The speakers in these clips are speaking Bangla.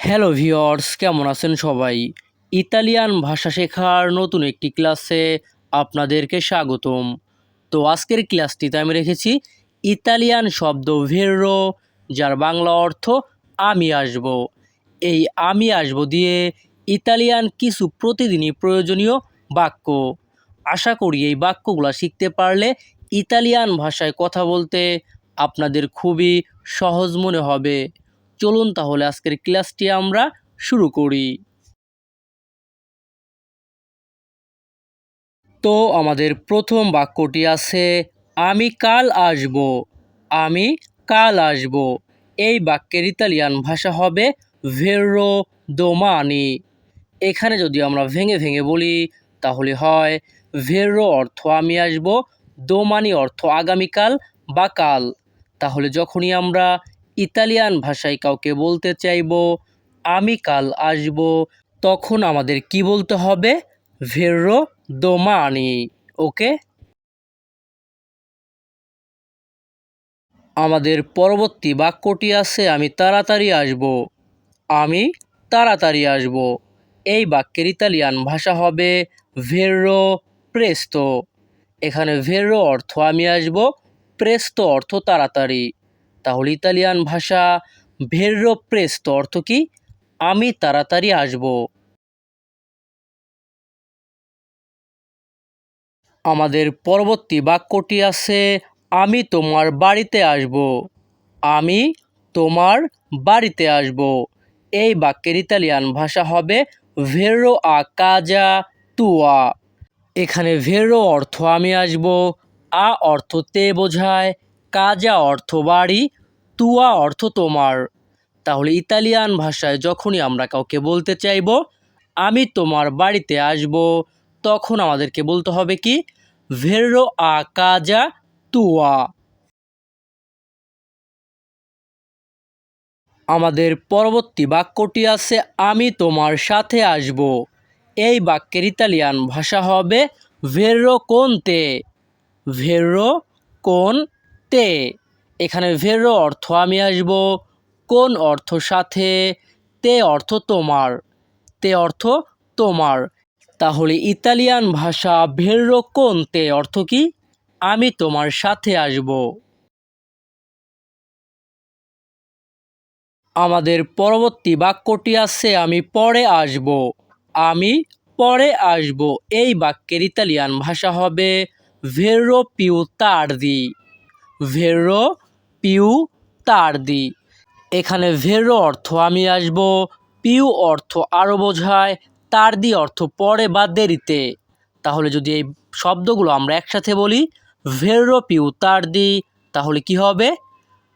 হ্যালো ভিউয়ার্স, কেমন আছেন সবাই? ইতালিয়ান ভাষা শেখার নতুন একটি ক্লাসে আপনাদেরকে স্বাগতম। তো আজকের ক্লাসটিতে আমি রেখেছি ইতালিয়ান শব্দ ভেররো, যার বাংলা অর্থ আমি আসব। এই আমি আসব দিয়ে ইতালিয়ান কিছু প্রতিদিনই প্রয়োজনীয় বাক্য। আশা করি এই বাক্যগুলো শিখতে পারলে ইতালিয়ান ভাষায় কথা বলতে আপনাদের খুবই সহজ মনে হবে। চলুন তাহলে আজকের ক্লাসটি আমরা শুরু করি। তো আমাদের প্রথম বাক্যটি আছে আমি কাল আসব। আমি কাল আসব। এই বাক্যের ইতালিয়ান ভাষা হবে ভেরো দোমানি। এখানে যদি আমরা ভেঙে ভেঙে বলি তাহলে হয় ভেরো অর্থ আমি আসব, দোমানি অর্থ আগামীকাল বা কাল। তাহলে যখনই আমরা ইতালিয়ান ভাষায় কাউকে বলতে চাইব আমি কাল আসব, তখন আমাদের কি বলতে হবে? ভেরো দোমানি। ওকে। আমাদের পরবর্তী বাক্যটি আছে আমি তাড়াতাড়ি আসব। আমি তাড়াতাড়ি আসব। এই বাক্যের ইতালিয়ান ভাষা হবে ভেরো প্রেস্তো। এখানে ভেরো অর্থ আমি আসব, প্রেস্তো অর্থ তাড়াতাড়ি। তাহলে ইতালিয়ান ভাষা ভেরো প্রেস্তো অর্থ কি? আমি তাড়াতাড়ি আসব। আমাদের পরবর্তী বাক্যটি আছে আমি তোমার বাড়িতে আসব। আমি তোমার বাড়িতে আসব। এই বাক্যের ইতালিয়ান ভাষা হবে ভেরো আ কাজা তুয়া। এখানে ভেরো অর্থ আমি আসব, আ অর্থ তে বোঝায়, কাজা অর্থ বাড়ি, তুয়া অর্থ তোমার। তাহলে ইতালিয়ান ভাষায় যখনই আমরা কাউকে বলতে চাইব আমি তোমার বাড়িতে আসব, তখন আমাদেরকে বলতে হবে কি? ভেরো আ কাজা তুয়া। আমাদের পরবর্তী বাক্যটি আছে আমি তোমার সাথে আসব। এই বাক্যের ইতালিয়ান ভাষা হবে ভেরো কোন তে। ভেরো কোন তে। এখানে ভেরো অর্থ আমি আসব, কোন অর্থ সাথে, তে অর্থ তোমার। তে অর্থ তোমার। তাহলে ইতালিয়ান ভাষা ভেরো কোন তে অর্থ কি? আমি তোমার সাথে আসব। আমাদের পরবর্তী বাক্যটি আছে আমি পরে আসব। আমি পরে আসব। এই বাক্যের ইতালিয়ান ভাষা হবে ভেরো পিউ তার্দি। ভেরো পিউ তার্দি। এখানে ভেরো অর্থ আমি আসব, পিউ অর্থ আরও বোঝায়, তার্দি অর্থ পরে বা দেরিতে। তাহলে যদি এই শব্দগুলো আমরা একসাথে বলি ভেরো পিউ তার্দি, তাহলে কি হবে?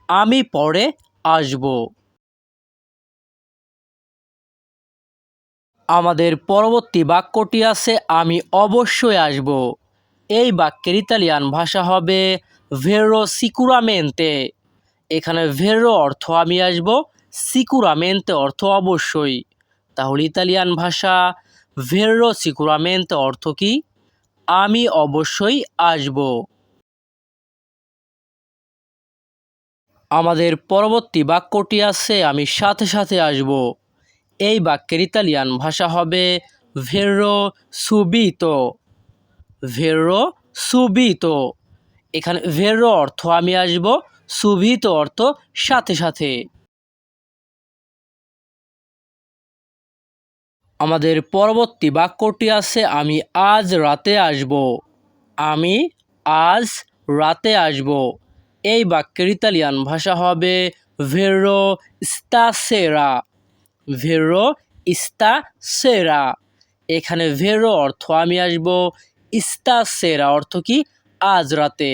আমি পরে আসব। আমাদের পরবর্তী বাক্যটি আছে আমি অবশ্যই আসব। এই বাক্যের ইতালিয়ান ভাষা হবে ভেরো সিকুরামেন্তে। এখানে ভেরো অর্থ আমি আসব, সিকুরামেন্তে অর্থ অবশ্যই। তাহলে ইতালিয়ান ভাষা ভেরো সিকুরামেন্তে অর্থ কি? আমি অবশ্যই আসব। আমাদের পরবর্তী বাক্যটি আছে আমি সাথে সাথে আসব। এই বাক্যের ইতালিয়ান ভাষা হবে ভেরো সুবিতো। ভেরো সুবিতো। এখানে ভেরো অর্থ আমি আসব, সুবিতো অর্থ সাথে সাথে। আমাদের পরবর্তী বাক্যটি আছে আমি আজ রাতে আসব। আমি আজ রাতে আসব। এই বাক্যের ইতালিয়ান ভাষা হবে ভেরো স্তাসেরা। ভেরো স্তাসেরা। এখানে ভেরো অর্থ আমি আসব, স্তাসেরা অর্থ কি? আজ রাতে।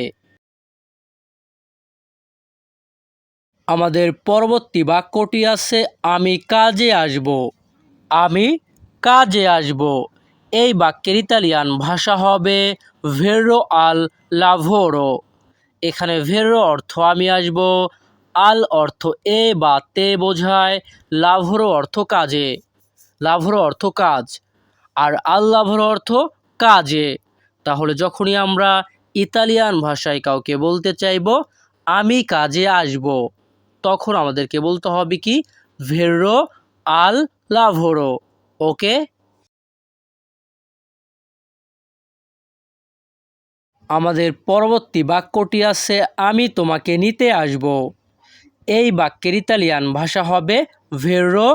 আমাদের পরবর্তী বাক্যটি আছে আমি কাজে আসব। আমি কাজে আসব। এই বাক্যের ইতালিয়ান ভাষা হবে ভেরো আল লাভোরো। এখানে ভেরো অর্থ আমি আসব, আল অর্থ এ বা তে বোঝায়, লাভোরো অর্থ কাজে। লাভোরো অর্থ কাজ। আর আল লাভোরো অর্থ কাজে। তাহলে যখনই আমরা ইতালিয়ান ভাষায় কাউকে বলতে চাইব আমি কাজে আসব, তখন আমাদেরকে বলতে হবে কি? ভেরো আল লাভোরো। ওকে, আমাদের পরবর্তী বাক্যটি আছে আমি তোমাকে নিতে আসব। এই বাক্যের ইতালিয়ান ভাষা হবে ভেরো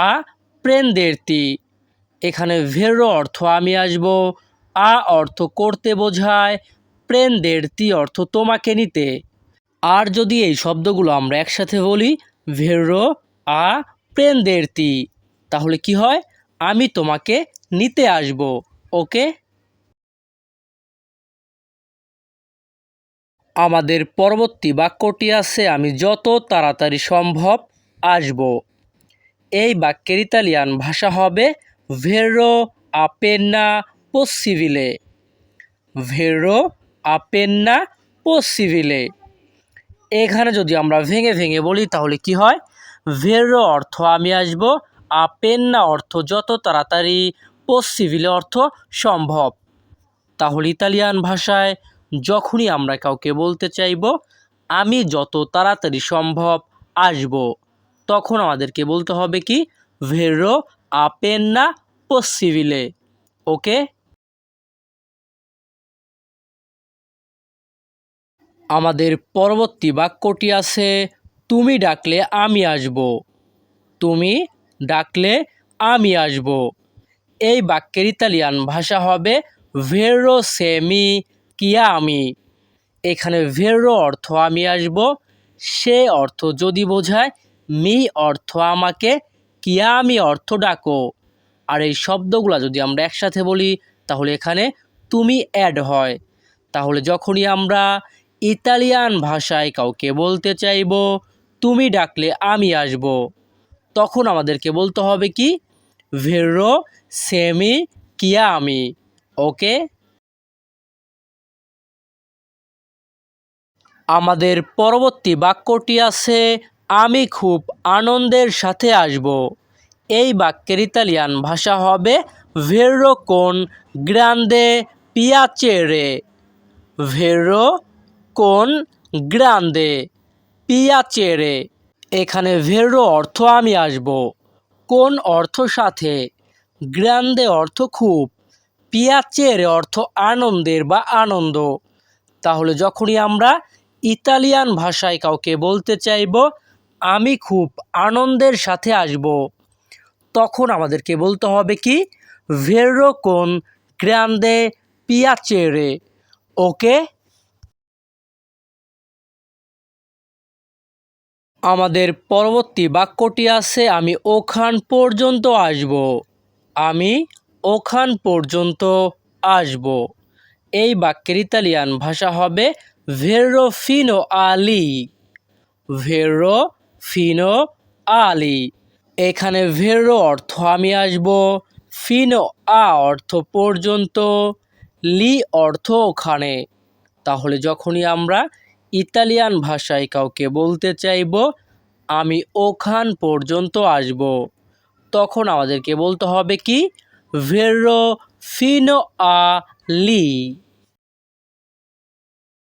আ প্রেন্দেরতি। এখানে ভেরো অর্থ আমি আসব, আ অর্থ করতে বোঝায়, প্রেন্দেরতি অর্থ তোমাকে নিতে। আর যদি এই শব্দগুলো আমরা একসাথে বলি ভেরো আ প্রেন্দেরতি, তাহলে কি হয়? আমি তোমাকে নিতে আসব। ওকে, আমাদের পরবর্তী বাক্যটি আছে আমি যত তাড়াতাড়ি সম্ভব আসব। এই বাক্যের ইতালিয়ান ভাষা হবে ভেরো আপেন্না পসিবিলে। ভেরো আপেন্না পসিবিলে। এখানে যদি আমরা ভেঙে ভেঙে বলি তাহলে কি হয়? ভেরো অর্থ আমি আসব, আপেন্না অর্থ যত তাড়াতাড়ি, পসিবিলে অর্থ সম্ভব। তাহলে ইতালিয়ান ভাষায় যখনই আমরা কাউকে বলতে চাইব আমি যত তাড়াতাড়ি সম্ভব আসব, তখন আমাদেরকে বলতে হবে কি? ভেরো আপেন্না পসিবিলে। ওকে, আমাদের পরবর্তী বাক্যটি আছে তুমি ডাকলে আমি আসব। তুমি ডাকলে আমি আসব। এই বাক্যের ইতালিয়ান ভাষা হবে ভেরো সেমি কিয়া আমি। এখানে ভেরো অর্থ আমি আসব, সে অর্থ যদি বোঝায়, মি অর্থ আমাকে, কিয়া আমি অর্থ ডাকো। আর এই শব্দগুলো যদি আমরা একসাথে বলি তাহলে এখানে তুমি অ্যাড হয়। তাহলে যখনই আমরা ইতালিয়ান ভাষায় কাউকে বলতে চাইব তুমি ডাকলে আমি আসব, তখন আমাদেরকে বলতে হবে কি? ভেরো সেমি কিয়া আমি। ওকে, আমাদের পরবর্তী বাক্যটি আছে আমি খুব আনন্দের সাথে আসব। এই বাক্যের ইতালিয়ান ভাষা হবে ভেরো কোন গ্রান্দে পিয়াচেরে। ভেরো কোন গ্রান্দে পিয়াচেরে। এখানে ভেরো অর্থ আমি আসব, কোন অর্থ সাথে, গ্রান্দে অর্থ খুব, পিয়াচেরে অর্থ আনন্দের বা আনন্দ। তাহলে যখনই আমরা ইতালিয়ান ভাষায় কাউকে বলতে চাইব আমি খুব আনন্দের সাথে আসব, তখন আমাদেরকে বলতে হবে কি? ভেরো কোন গ্রান্দে পিয়াচেরে। ওকে, আমাদের পরবর্তী বাক্যটি আছে আমি ওখান পর্যন্ত আসব। আমি ওখান পর্যন্ত আসব। এই বাক্যের ইতালিয়ান ভাষা হবে ভেরো ফিনো আলি। ভেরো ফিনো আলি। এখানে ভেরো অর্থ আমি আসব, ফিনো অর্থ পর্যন্ত, লি অর্থ ওখানে। তাহলে যখনই আমরা ইতালিয়ান ভাষায় কাউকে বলতে চাইব আমি ওখান পর্যন্ত আসব, তখন আমাদেরকে বলতে হবে কি? ভেরো ফিনো লি।